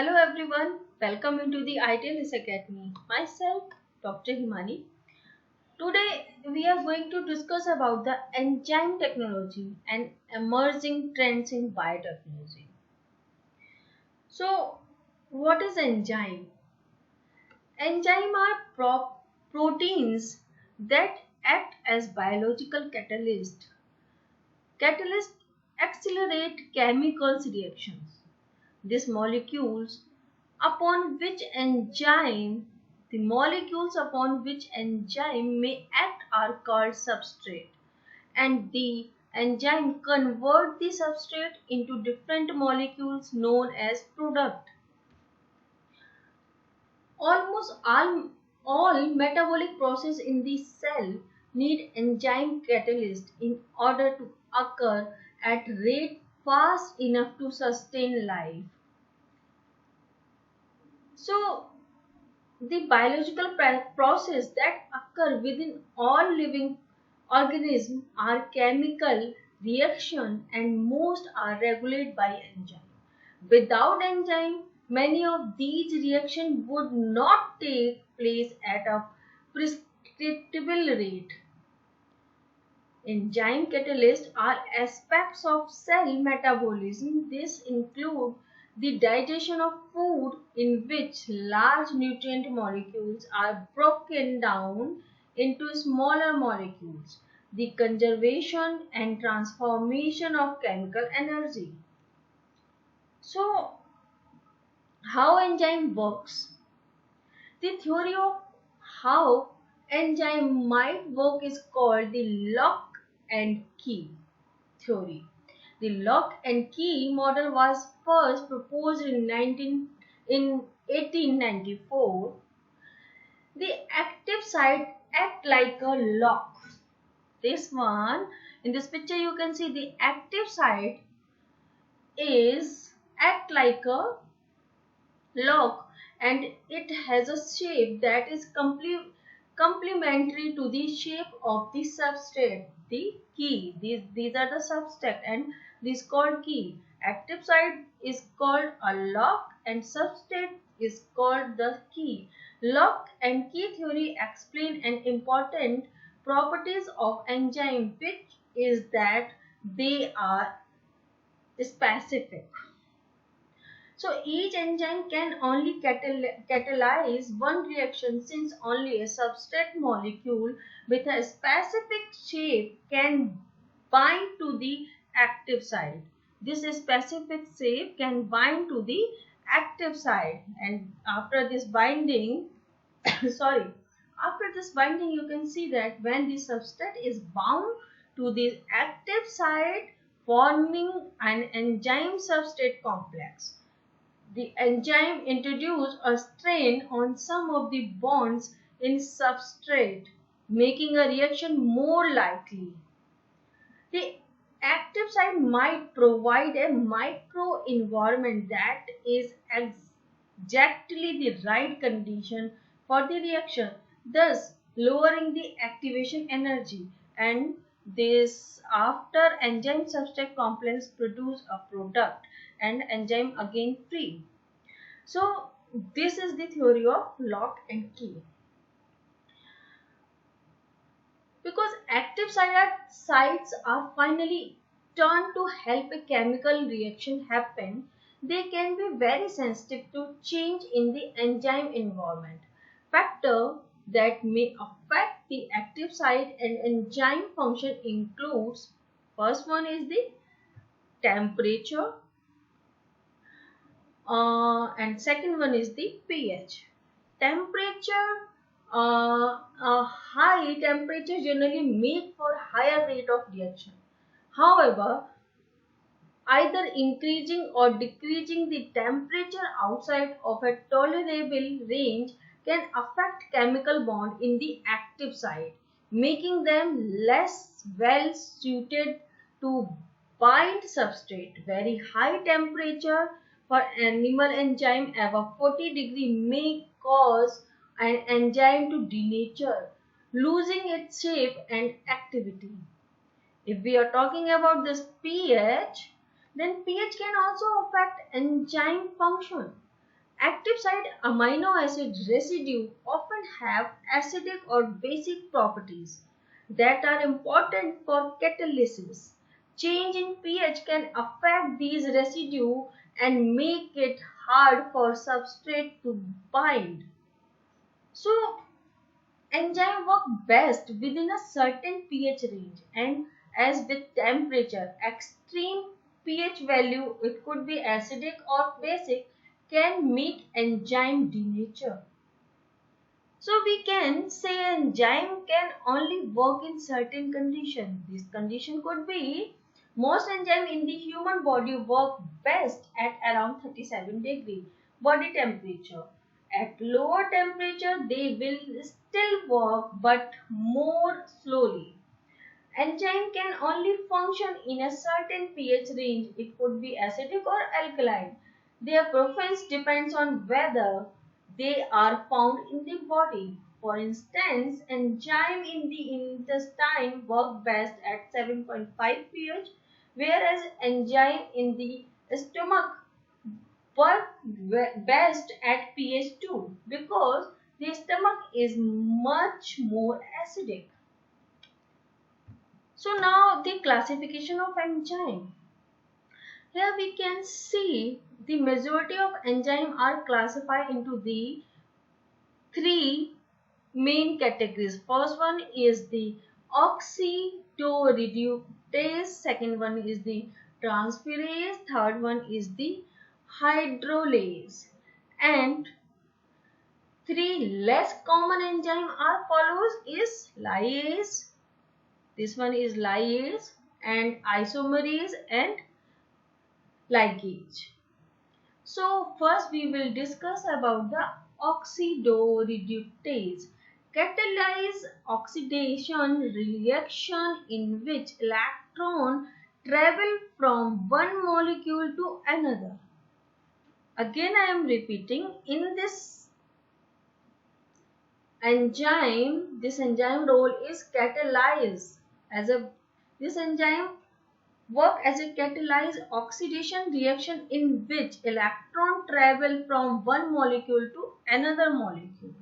Hello everyone, welcome into the ITLS Academy. Myself, Dr. Himani. Today we are going to discuss about the enzyme technology and emerging trends in biotechnology. So, what is enzyme? Enzyme are proteins that act as biological catalysts. Catalysts accelerate chemicals reactions. These molecules upon which enzyme the molecules upon which enzyme may act are called substrate, and the enzyme convert the substrate into different molecules known as product. Almost all metabolic process in the cell need enzyme catalyst in order to occur at rate fast enough to sustain life. So the biological process that occur within all living organisms are chemical reaction, and most are regulated by enzyme. Without enzyme, many of these reactions would not take place at a prescriptible rate. Enzyme catalysts are aspects of cell metabolism. This include the digestion of food, in which large nutrient molecules are broken down into smaller molecules, the conservation and transformation of chemical energy. So, how enzyme works? The theory of how enzyme might work is called the lock and key theory. The lock and key model was first proposed in 1894. The active site act like a lock. This one, in this picture you can see the active site is act like a lock, and it has a shape that is complementary to the shape of the substrate, the key. These are the substrate, and this called key. Active site is called a lock and substrate is called the key. Lock and key theory explain an important properties of enzyme, which is that they are specific. So each enzyme can only catalyze one reaction, since only a substrate molecule with a specific shape can bind to the active site. This specific shape can bind to the active site, and after this binding, sorry, after this binding you can see that when the substrate is bound to the active site, forming an enzyme substrate complex, the enzyme introduces a strain on some of the bonds in substrate, making a reaction more likely. The active site might provide a microenvironment that is exactly the right condition for the reaction, thus lowering the activation energy. And this after enzyme substrate complex produce a product and enzyme again free. So this is the theory of lock and key. Because active sites are finally turned to help a chemical reaction happen, they can be very sensitive to change in the enzyme environment. Factor that may affect the active site and enzyme function includes, first one is the temperature, and second one is the pH. Temperature, a high temperature generally make for higher rate of reaction. However, either increasing or decreasing the temperature outside of a tolerable range can affect chemical bond in the active site, making them less well suited to bind substrate. Very high temperature for animal enzyme above 40 degrees may cause an enzyme to denature, losing its shape and activity. If we are talking about this pH, then pH can also affect enzyme function. Active site amino acid residue often have acidic or basic properties that are important for catalysis. Change in pH can affect these residue and make it hard for substrate to bind. So, enzymes work best within a certain pH range, and as with temperature, extreme pH value, it could be acidic or basic, can make enzyme denature. So we can say enzyme can only work in certain conditions. This condition could be most enzyme in the human body work best at around 37 degree body temperature. At lower temperature they will still work but more slowly. Enzyme can only function in a certain pH range. It could be acidic or alkaline. Their preference depends on whether they are found in the body. For instance, enzyme in the intestine work best at 7.5 pH, whereas enzyme in the stomach work best at pH 2 because the stomach is much more acidic. So now the classification of enzyme. Here we can see the majority of enzymes are classified into the three main categories. First one is the oxidoreductase, second one is the transferase, third one is the hydrolase. And three less common enzymes are follows is lyase, this one is lyase, and isomerase and ligase. So first we will discuss about the oxidoreductase. Catalyze oxidation reaction in which electron travel from one molecule to another. Again I am repeating, in this enzyme role is catalyze. This enzyme work as a catalyze oxidation reaction in which electron travel from one molecule to another molecule.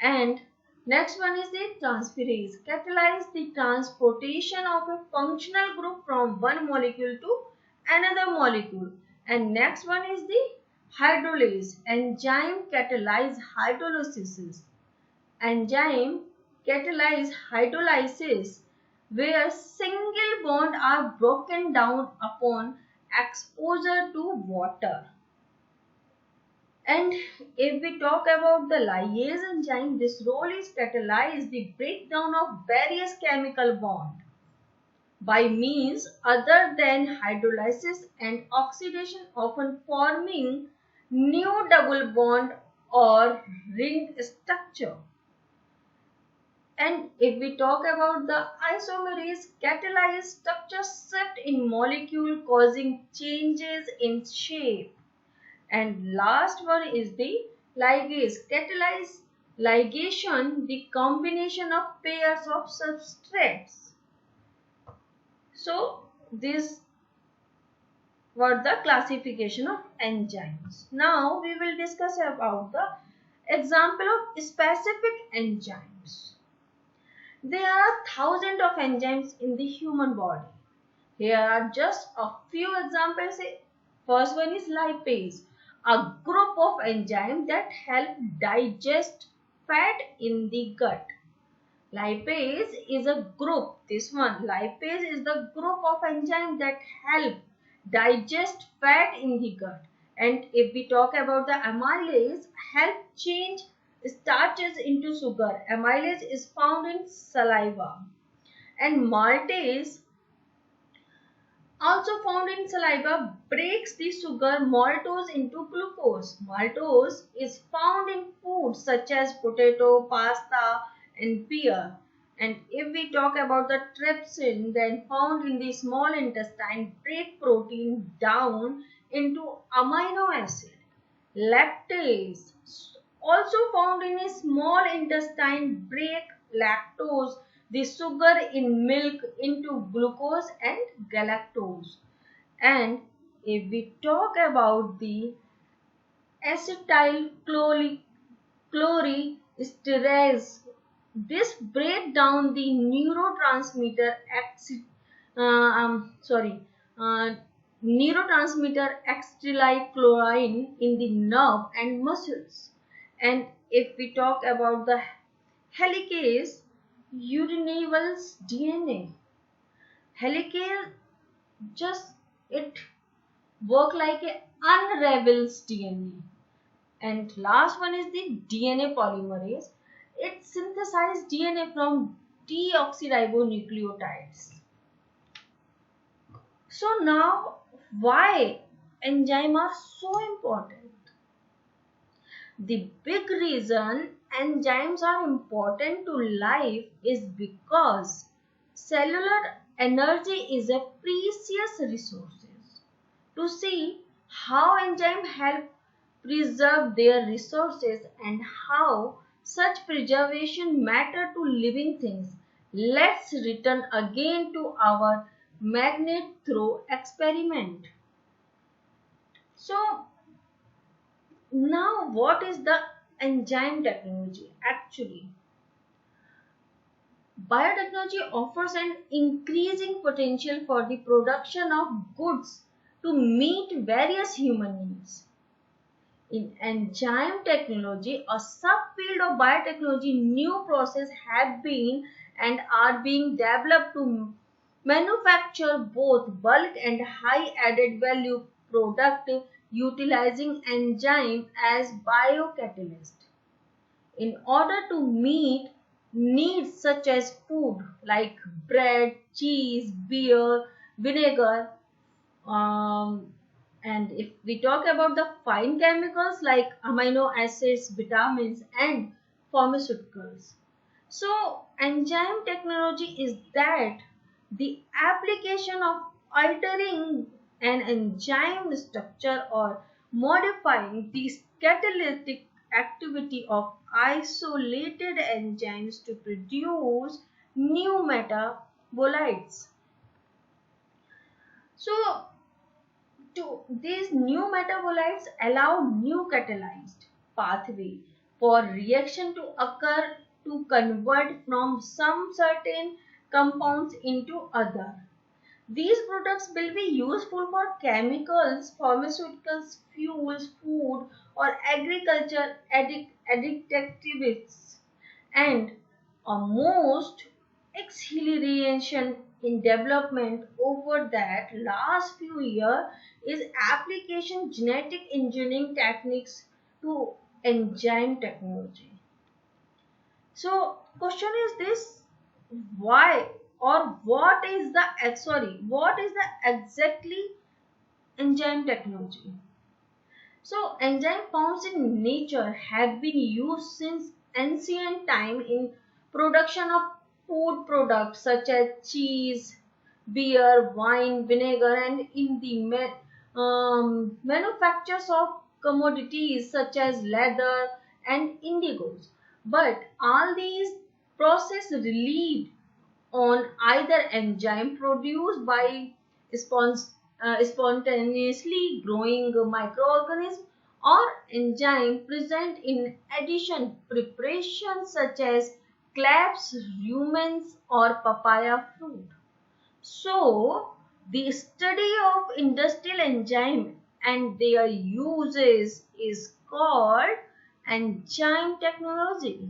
And next one is the transferase. Catalyze the transportation of a functional group from one molecule to another molecule. And next one is the hydrolase. Enzyme catalyze hydrolysis. Enzyme catalyze hydrolysis where single bonds are broken down upon exposure to water. And if we talk about the lyase enzyme, this role is catalyze the breakdown of various chemical bonds by means other than hydrolysis and oxidation, often forming new double bond or ring structure. And if we talk about the isomerase, catalyze structure shift in molecule causing changes in shape. And last one is the ligase. Catalyze ligation, the combination of pairs of substrates. So these were the classification of enzymes. Now we will discuss about the example of specific enzymes. There are thousands of enzymes in the human body. Here are just a few examples. First one is lipase, a group of enzymes that help digest fat in the gut. Lipase is a group, lipase is the group of enzymes that help digest fat in the gut. And if we talk about the amylase, help change starches into sugar. Amylase is found in saliva. And maltase, also found in saliva, breaks the sugar maltose into glucose. Maltose is found in foods such as potato, pasta, and pear. And if we talk about the trypsin, then found in the small intestine, break protein down into amino acid. Lactase, also found in a small intestine, break lactose, the sugar in milk, into glucose and galactose. And if we talk about the acetylcholinesterase. This break down the uh, sorry, uh, neurotransmitter acetylcholine in the nerve and muscles. And if we talk about the helicase urinavals DNA, helicase just it work like a unravels DNA. And last one is the DNA polymerase. It synthesizes DNA from deoxyribonucleotides. So now, why enzymes are so important? The big reason enzymes are important to life is because cellular energy is a precious resource. To see how enzymes help preserve their resources and how such preservation matter to living things, let's return again to our magnet throw experiment. So now what is the enzyme technology? Actually, biotechnology offers an increasing potential for the production of goods to meet various human needs. In enzyme technology, a subfield of biotechnology, new processes have been and are being developed to manufacture both bulk and high added value product utilizing enzyme as biocatalyst. In order to meet needs such as food like bread, cheese, beer, vinegar, um, and if we talk about the fine chemicals like amino acids, vitamins, and pharmaceuticals. So, enzyme technology is that the application of altering an enzyme structure or modifying the catalytic activity of isolated enzymes to produce new metabolites. So, these new metabolites allow new catalyzed pathway for reaction to occur to convert from some certain compounds into other. These products will be useful for chemicals, pharmaceuticals, fuels, food, or agriculture additives. And a most acceleration in development over that last few years is application genetic engineering techniques to enzyme technology. So question is this, why or what is the exactly enzyme technology? So enzyme found in nature have been used since ancient time in production of food products such as cheese, beer, wine, vinegar, and in the manufactures of commodities such as leather and indigos. But all these processes relied on either enzyme produced by spontaneously growing microorganism or enzyme present in addition preparations such as claps, rumens or papaya fruit. So, the study of industrial enzyme and their uses is called enzyme technology.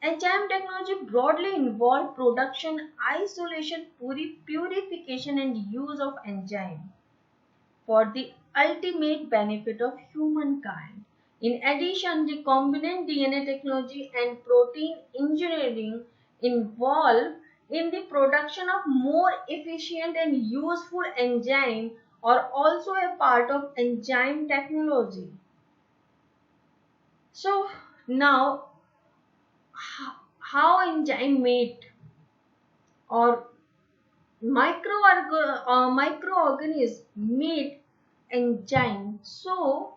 Enzyme technology broadly involves production, isolation, purification, and use of enzyme for the ultimate benefit of humankind. In addition, the recombinant DNA technology and protein engineering involved in the production of more efficient and useful enzyme are also a part of enzyme technology. So now how enzyme made or microorganisms made enzyme. So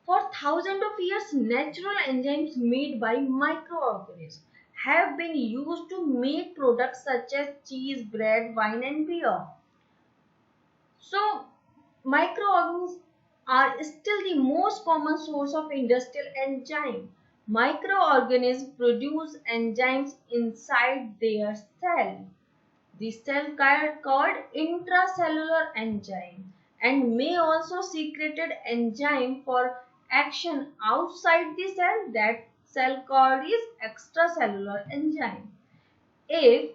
for thousands of years natural enzymes made by microorganisms have been used to make products such as cheese, bread, wine and beer. So microorganisms are still the most common source of industrial enzyme. Microorganisms produce enzymes inside their cell. The cell called intracellular enzyme and may also secreted enzyme for action outside the cell. That cell called is extracellular enzyme. If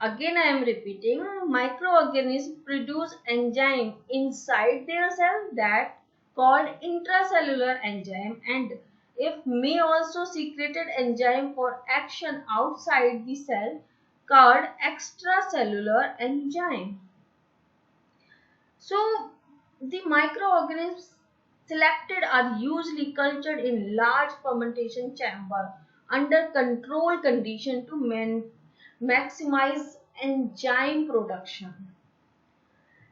again I am repeating, microorganisms produce enzyme inside their cell that called intracellular enzyme, and if may also secreted enzyme for action outside the cell called extracellular enzyme. So the microorganisms selected are usually cultured in large fermentation chamber under controlled condition to maximize enzyme production.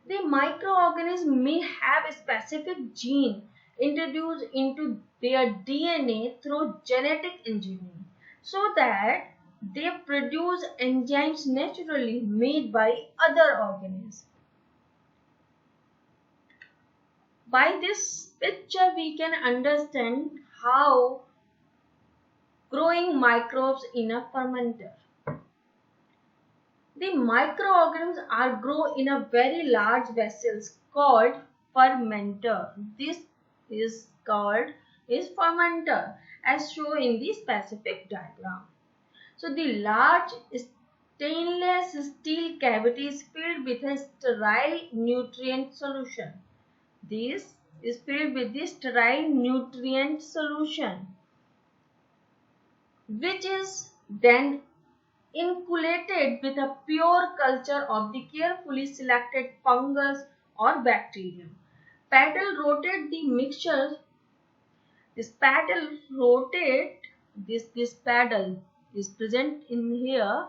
The microorganism may have a specific gene introduced into their DNA through genetic engineering so that they produce enzymes naturally made by other organisms. By this picture, we can understand how growing microbes in a fermenter. The microorganisms are grown in a very large vessels called fermenter. This is called is fermenter as shown in the specific diagram. So the large stainless steel cavity is filled with a sterile nutrient solution. This is filled with the sterile nutrient solution, which is then inoculated with a pure culture of the carefully selected fungus or bacterium. Paddle rotate the mixture. This paddle rotate. This paddle is present in here.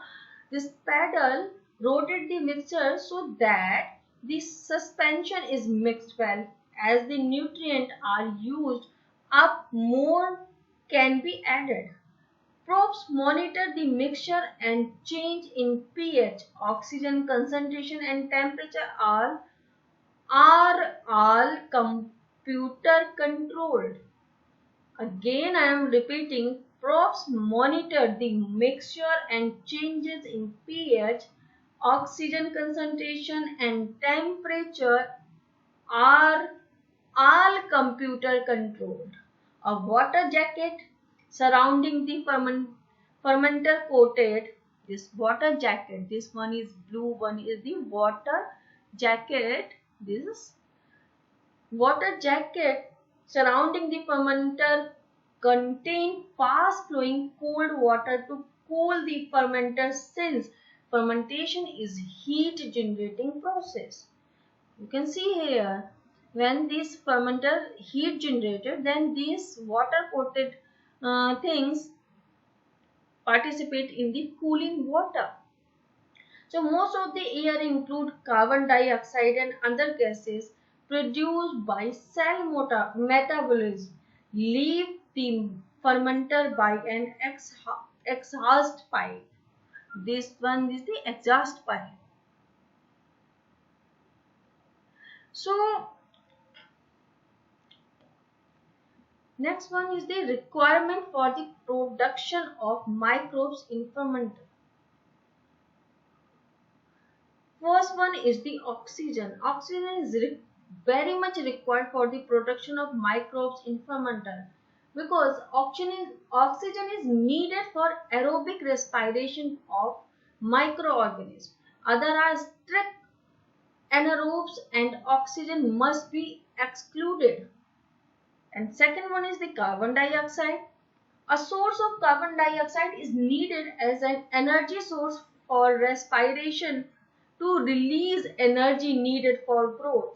This paddle rotate the mixture so that the suspension is mixed well. As the nutrients are used up, more can be added. Probes monitor the mixture and change in pH, oxygen concentration and temperature are all computer controlled. Again I am repeating, probes monitor the mixture and changes in pH, oxygen concentration and temperature are all computer controlled. A water jacket surrounding the fermenter coated this water jacket. This one is blue, one is the water jacket. This water jacket surrounding the fermenter contain fast flowing cold water to cool the fermenter since fermentation is heat generating process. You can see here when this fermenter heat generated, then these water coated things participate in the cooling water. So most of the air include carbon dioxide and other gases produced by cell metabolism leave the fermenter by an exhaust pipe. This one is the exhaust pipe. So next one is the requirement for the production of microbes in fermenter. First one is the oxygen. Oxygen is very much required for the production of microbes in fermenter because oxygen is needed for aerobic respiration of microorganisms. Other are strict anaerobes and oxygen must be excluded. And second one is the carbon dioxide. A source of carbon dioxide is needed as an energy source for respiration to release energy needed for growth.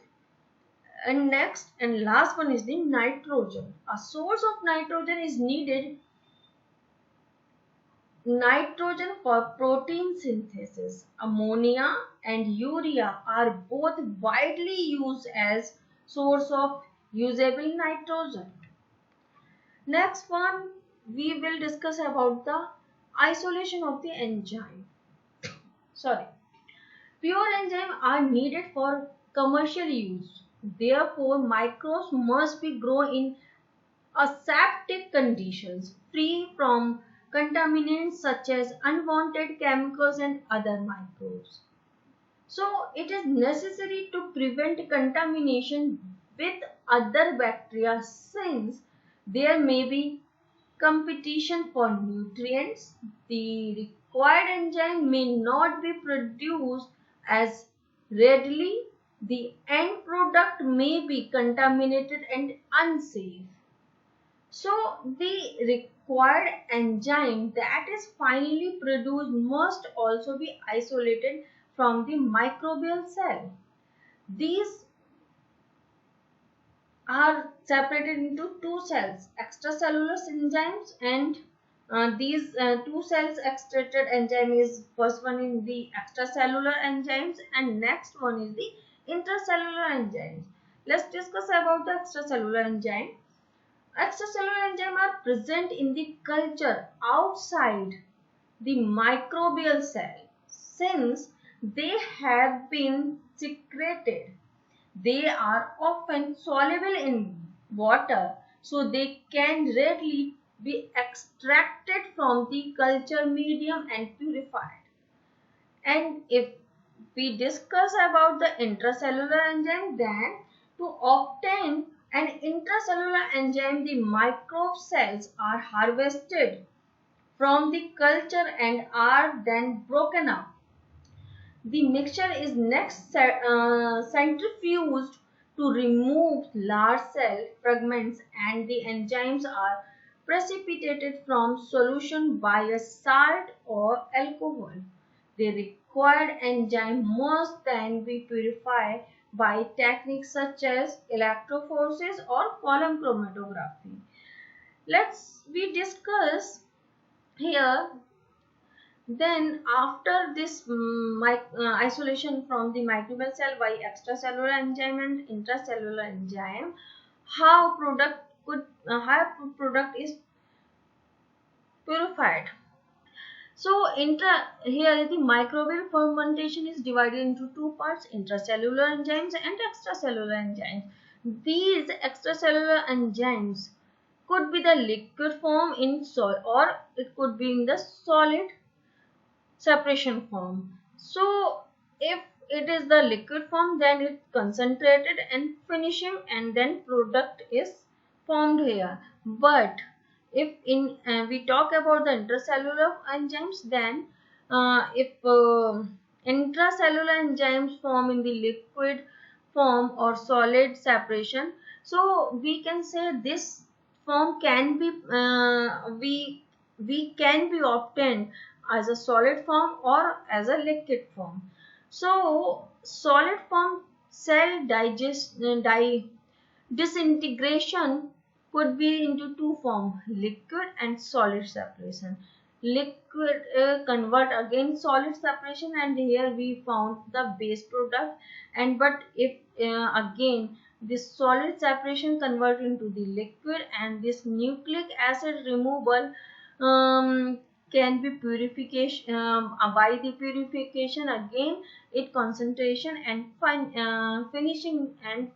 And next and last one is the nitrogen. A source of nitrogen is needed. Nitrogen for protein synthesis. Ammonia and urea are both widely used as source of usable nitrogen. Next one we will discuss about the isolation of the enzyme. Pure enzymes are needed for commercial use. Therefore, microbes must be grown in aseptic conditions, free from contaminants such as unwanted chemicals and other microbes. So, it is necessary to prevent contamination with other bacteria since there may be competition for nutrients. The required enzyme may not be produced as readily. The end product may be contaminated and unsafe. So the required enzyme that is finally produced must also be isolated from the microbial cell. These are separated into two cells, extracellular enzymes, and these two cells extracted enzyme is first one in the extracellular enzymes and next one is the intracellular enzymes. Let's discuss about the extracellular enzyme. Extracellular enzymes are present in the culture outside the microbial cell. Since they have been secreted, they are often soluble in water, so they can readily be extracted from the culture medium and purified. And if we discuss about the intracellular enzyme, then to obtain an intracellular enzyme, the microbe cells are harvested from the culture and are then broken up. The mixture is next centrifuged to remove large cell fragments and the enzymes are precipitated from solution by a salt or alcohol. The required enzyme must then be purified by techniques such as electrophoresis or column chromatography. Let's we discuss here then, after this isolation from the microbial cell by extracellular enzyme and intracellular enzyme, how product is purified. So, here the microbial fermentation is divided into two parts: intracellular enzymes and extracellular enzymes. These extracellular enzymes could be the liquid form in soil or it could be in the solid separation form. So if it is the liquid form, then it's concentrated and finishing and then product is formed here. But if in we talk about the intracellular enzymes, then if intracellular enzymes form in the liquid form or solid separation, so we can say this form can be we can be obtained as a solid form or as a liquid form. So solid form cell disintegration could be into two forms, liquid and solid separation. Liquid convert again solid separation and here we found the base product, and but if again this solid separation convert into the liquid and this nucleic acid removal can be purification by the purification again it concentration and finishing and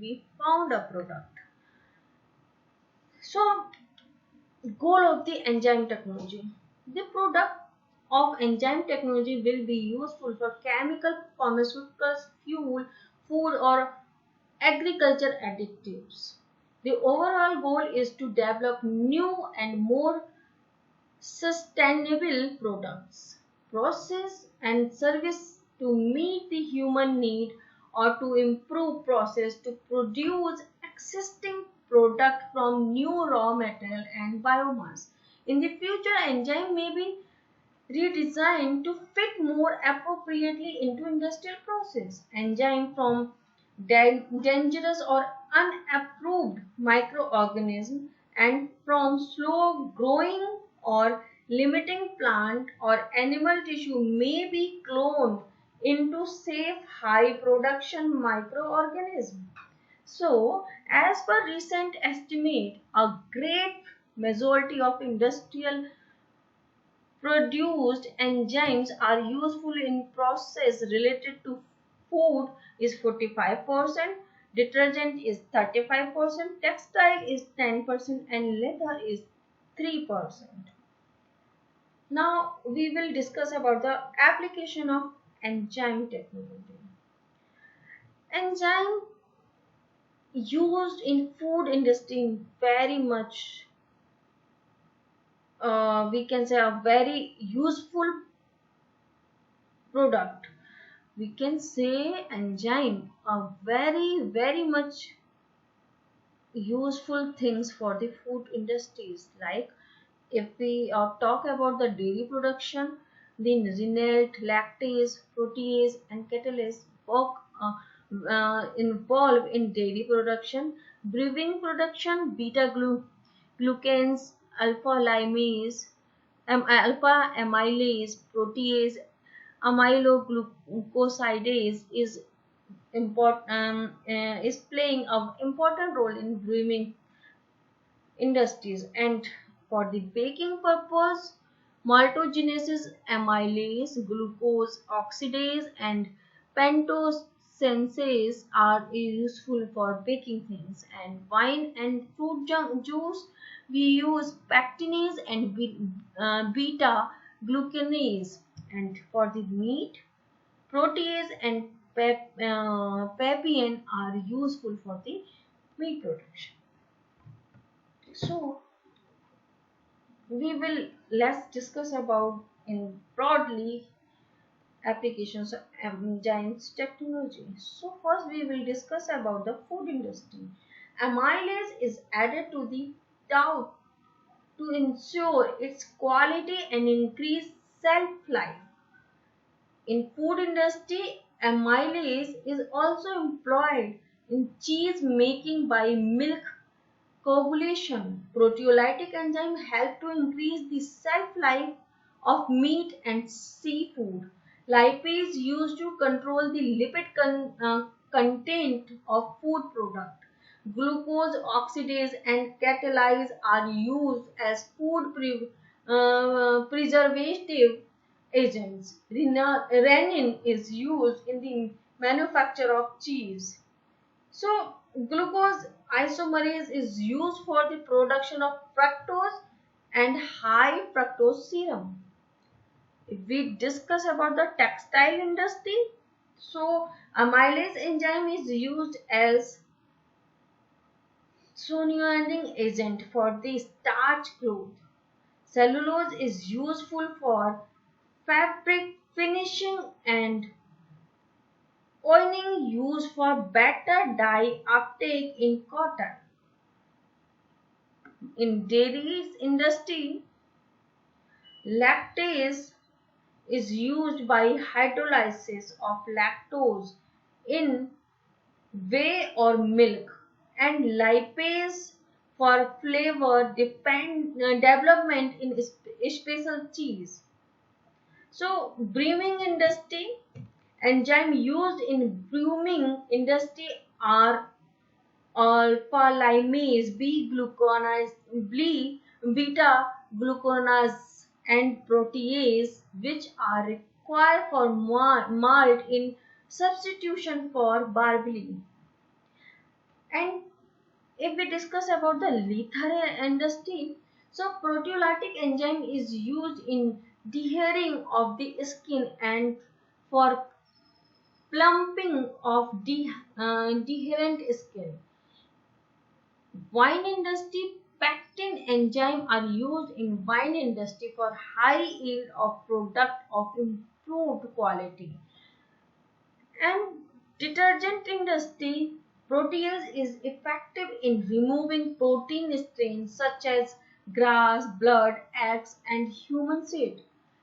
we found a product. So goal of the enzyme technology. The product of enzyme technology will be useful for chemical, pharmaceuticals, fuel, food or agriculture additives. The overall goal is to develop new and more sustainable products, process and service to meet the human need or to improve process to produce existing product from new raw material and biomass. In the future, enzyme may be redesigned to fit more appropriately into industrial process. Enzyme from dangerous or unapproved microorganism and from slow growing or limiting plant or animal tissue may be cloned into safe high production microorganism. So, as per recent estimate, a great majority of industrial produced enzymes are useful in process related to food is 45%, detergent is 35%, textile is 10%, and leather is 3%. Now we will discuss about the application of enzyme technology. Enzyme used in food industry very much, we can say, a very useful product. We can say enzyme are very much useful things for the food industries. Like if we talk about the dairy production, the rennet, lactase, protease, and catalase work involved in dairy production. Brewing production, beta glucans, alpha limase, alpha amylase, protease, amyloglucosidase is playing an important role in brewing industries. And for the baking purpose, maltogenesis, amylase, glucose oxidase, and pentosenses are useful for baking things. And wine and fruit juice, we use pectinase and beta glucanase. And for the meat, protease and papain are useful for the meat production. So we will let's discuss about in broadly applications of enzymes technology. So first we will discuss about the food industry. Amylase is added to the dough to ensure its quality and increase shelf life. In food industry, amylase is also employed in cheese making by milk coagulation. Proteolytic enzymes help to increase the shelf life of meat and seafood. Lipase used to control the lipid content of food product. Glucose oxidase and catalase are used as food preservative agents. Renin is used in the manufacture of cheese. So, glucose isomerase is used for the production of fructose and high fructose serum. If we discuss about the textile industry, so amylase enzyme is used as signalizing agent for the starch cloth. Cellulose is useful for fabric finishing, and oiling used for better dye uptake in cotton. In dairy industry, lactase is used by hydrolysis of lactose in whey or milk, and lipase for flavor development in special cheese. So, brewing industry, enzyme used in brewing industry are alpha limase, beta glucanase, and protease, which are required for malt in substitution for barley. And if we discuss about the leather industry, so proteolytic enzyme is used in deharing of the skin and for plumping of deherent skin. Wine industry, pectin enzyme are used in wine industry for high yield of product of improved quality. And detergent industry, protease is effective in removing protein stains such as grass, blood, eggs, and human seed.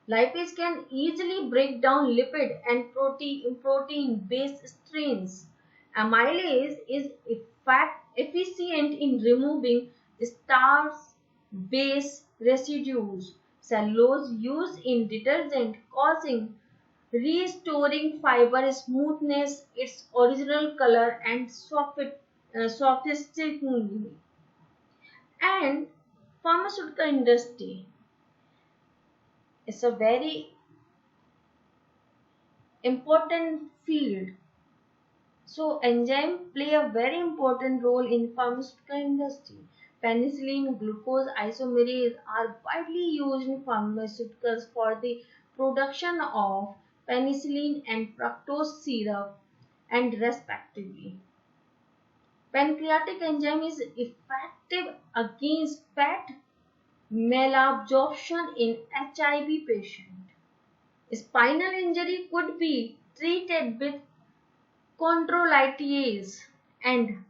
Lipase can easily break down lipid and protein-based strains. Amylase is efficient in removing starch-based residues. Cellulose used in detergent causing restoring fiber smoothness, its original color, and sophisticacy. And pharmaceutical industry is a very important field. So enzymes play a very important role in pharmaceutical industry. Penicillin, glucose isomerase are widely used in pharmaceuticals for the production of penicillin and fructose syrup and respectively. Pancreatic enzyme is effective against fat malabsorption in HIV patient. Spinal injury could be treated with chondrolytiase and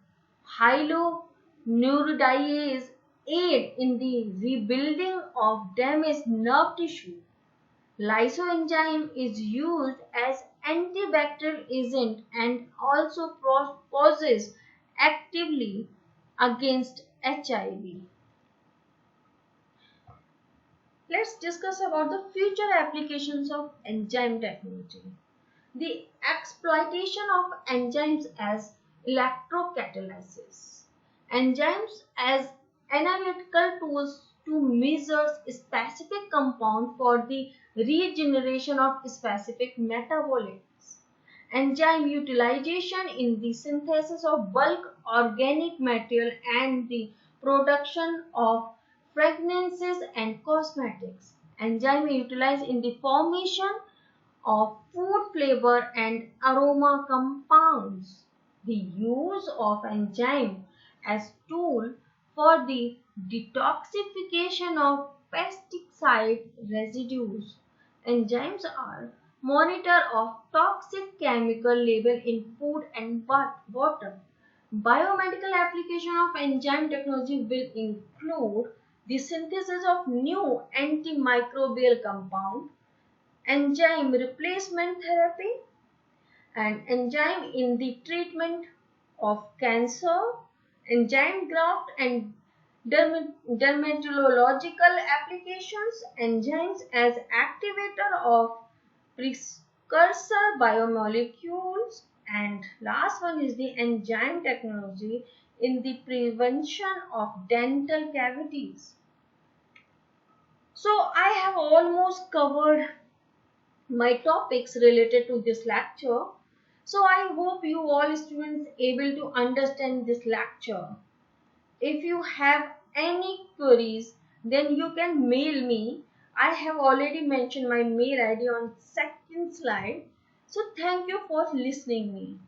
hyaluronidase aid in the rebuilding of damaged nerve tissue. Lysoenzyme is used as antibacterial agent and also possesses actively against HIV. Let's discuss about the future applications of enzyme technology. The exploitation of enzymes as electrocatalysis. Enzymes as analytical tools to measure specific compound for the regeneration of specific metabolites. Enzyme utilization in the synthesis of bulk organic material and the production of fragrances and cosmetics. Enzyme utilized in the formation of food flavor and aroma compounds. The use of enzyme as tool for the detoxification of pesticide residues. Enzymes are monitor of toxic chemical level in food and water. Biomedical application of enzyme technology will include the synthesis of new antimicrobial compound, enzyme replacement therapy, and enzyme in the treatment of cancer, enzyme graft and dermatological applications, enzymes as activator of precursor biomolecules, and last one is the enzyme technology in the prevention of dental cavities. So I have almost covered my topics related to this lecture. So I hope you all students able to understand this lecture. If you have any queries, then you can mail me. I have already mentioned my mail ID on second slide. So thank you for listening me.